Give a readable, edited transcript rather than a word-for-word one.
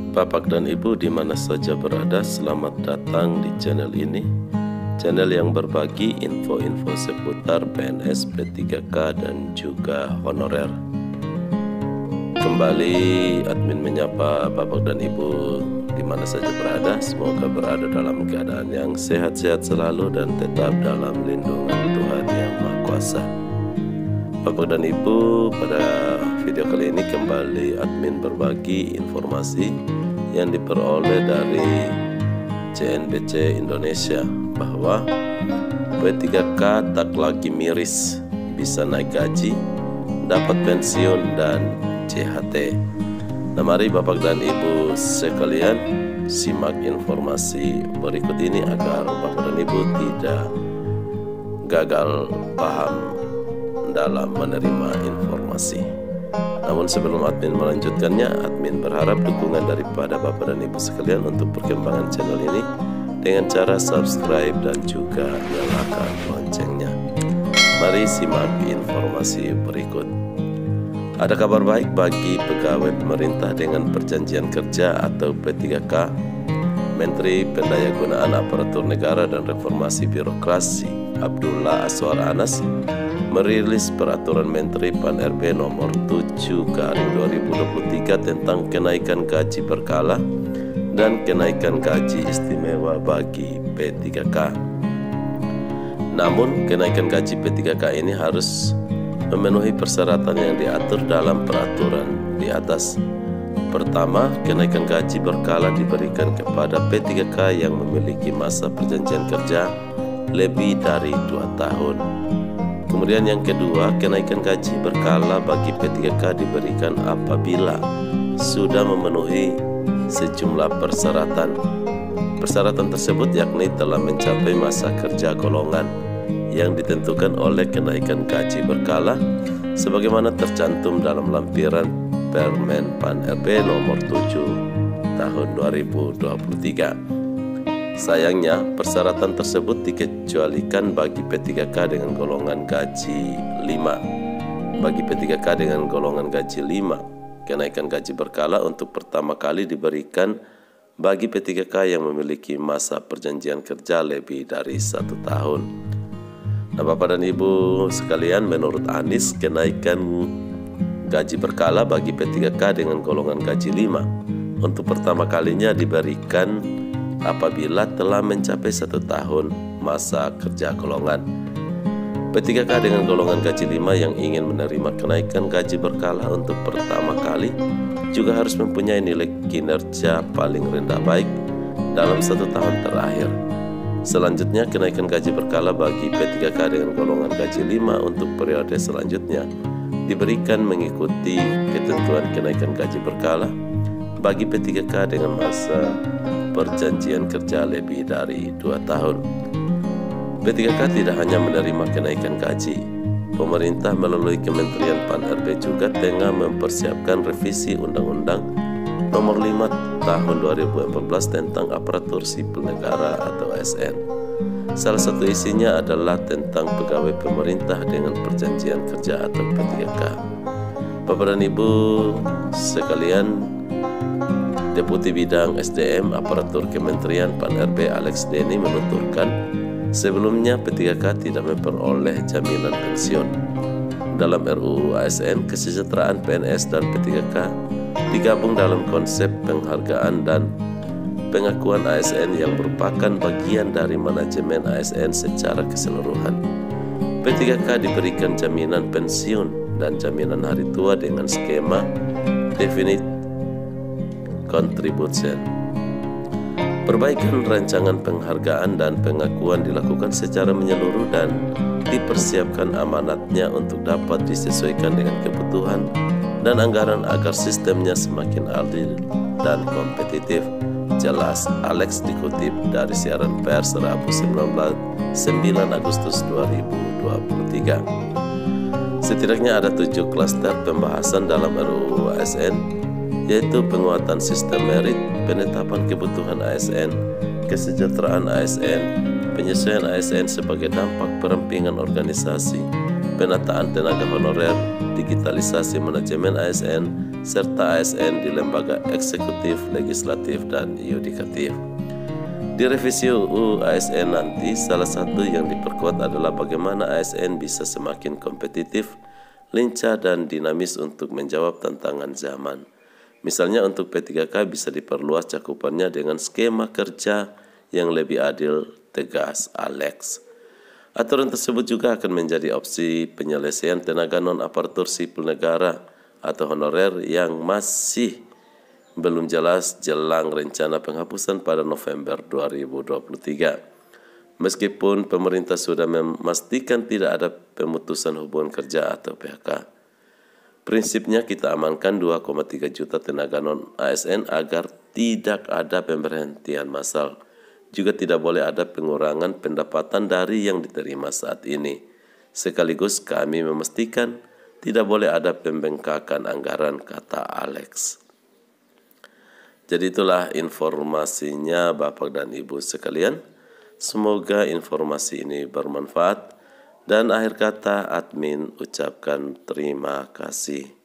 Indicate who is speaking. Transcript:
Speaker 1: Bapak dan Ibu di mana saja berada, selamat datang di channel ini. Channel yang berbagi info-info seputar PNS, P3K, dan juga honorer. Kembali admin menyapa Bapak dan Ibu di mana saja berada. Semoga berada dalam keadaan yang sehat-sehat selalu dan tetap dalam lindungan Tuhan Yang Maha Kuasa. Bapak dan Ibu, pada video kali ini kembali admin berbagi informasi yang diperoleh dari CNBC Indonesia bahwa P3K tak lagi miris, bisa naik gaji, dapat pensiun dan CHT. Nah, mari Bapak dan Ibu sekalian simak informasi berikut ini agar Bapak dan Ibu tidak gagal paham dalam menerima informasi. Namun sebelum admin melanjutkannya, admin berharap dukungan daripada Bapak dan Ibu sekalian untuk perkembangan channel ini dengan cara subscribe dan juga nyalakan loncengnya. Mari simak informasi berikut. Ada kabar baik bagi pegawai pemerintah dengan perjanjian kerja atau P3K. Menteri Pendayagunaan Aparatur Negara dan Reformasi Birokrasi Abdullah Azwar Anas merilis peraturan Menteri Pan-RB nomor 7/2023 tentang kenaikan gaji berkala dan kenaikan gaji istimewa bagi P3K. Namun, kenaikan gaji P3K ini harus memenuhi persyaratan yang diatur dalam peraturan di atas. Pertama, kenaikan gaji berkala diberikan kepada P3K yang memiliki masa perjanjian kerja lebih dari 2 tahun. Kemudian yang kedua, kenaikan gaji berkala bagi P3K diberikan apabila sudah memenuhi sejumlah persyaratan. Persyaratan tersebut yakni telah mencapai masa kerja golongan yang ditentukan oleh kenaikan gaji berkala sebagaimana tercantum dalam lampiran Permen Pan-RB nomor 7 tahun 2023. Sayangnya, persyaratan tersebut dikecualikan bagi P3K dengan golongan gaji 5. Bagi P3K dengan golongan gaji 5, kenaikan gaji berkala untuk pertama kali diberikan bagi P3K yang memiliki masa perjanjian kerja lebih dari 1 tahun. Nah, Bapak dan Ibu sekalian, menurut Anies, kenaikan gaji berkala bagi P3K dengan golongan gaji 5 untuk pertama kalinya diberikan apabila telah mencapai 1 tahun masa kerja golongan. P3K dengan golongan gaji 5 yang ingin menerima kenaikan gaji berkala untuk pertama kali juga harus mempunyai nilai kinerja paling rendah baik dalam 1 tahun terakhir. Selanjutnya, kenaikan gaji berkala bagi P3K dengan golongan gaji 5 untuk periode selanjutnya diberikan mengikuti ketentuan kenaikan gaji berkala bagi P3K dengan masa perjanjian kerja lebih dari 2 tahun. P3K tidak hanya menerima kenaikan gaji, pemerintah melalui Kementerian Pan-RB juga tengah mempersiapkan revisi Undang-Undang Nomor 5 Tahun 2014 tentang Aparatur Sipil Negara atau ASN. Salah satu isinya adalah tentang pegawai pemerintah dengan perjanjian kerja atau P3K. Bapak dan Ibu sekalian, Deputi Bidang SDM Aparatur Kementerian Pan-RB Alex Denny menuturkan sebelumnya P3K tidak memperoleh jaminan pensiun. Dalam RUU ASN, kesejahteraan PNS dan P3K digabung dalam konsep penghargaan dan pengakuan ASN yang merupakan bagian dari manajemen ASN secara keseluruhan. P3K diberikan jaminan pensiun dan jaminan hari tua dengan skema definite contribution. Perbaikan rancangan penghargaan dan pengakuan dilakukan secara menyeluruh dan dipersiapkan amanatnya untuk dapat disesuaikan dengan kebutuhan dan anggaran agar sistemnya semakin adil dan kompetitif. Jelas Alex dikutip dari siaran pers Rabu 9 Agustus 2023. Setidaknya ada 7 klaster pembahasan dalam RUU ASN, yaitu penguatan sistem merit, penetapan kebutuhan ASN, kesejahteraan ASN, penyesuaian ASN sebagai dampak perampingan organisasi, penataan tenaga honorer, digitalisasi manajemen ASN, serta ASN di lembaga eksekutif, legislatif, dan yudikatif. Di revisi UU ASN nanti, salah satu yang diperkuat adalah bagaimana ASN bisa semakin kompetitif, lincah, dan dinamis untuk menjawab tantangan zaman. Misalnya untuk P3K bisa diperluas cakupannya dengan skema kerja yang lebih adil, tegas, Alex. Aturan tersebut juga akan menjadi opsi penyelesaian tenaga non-aparatur sipil negara atau honorer yang masih belum jelas jelang rencana penghapusan pada November 2023. Meskipun pemerintah sudah memastikan tidak ada pemutusan hubungan kerja atau PHK. Prinsipnya kita amankan 2,3 juta tenaga non-ASN agar tidak ada pemberhentian massal. Juga tidak boleh ada pengurangan pendapatan dari yang diterima saat ini. Sekaligus kami memastikan tidak boleh ada pembengkakan anggaran, kata Alex. Jadi itulah informasinya Bapak dan Ibu sekalian. Semoga informasi ini bermanfaat. Dan akhir kata admin ucapkan terima kasih.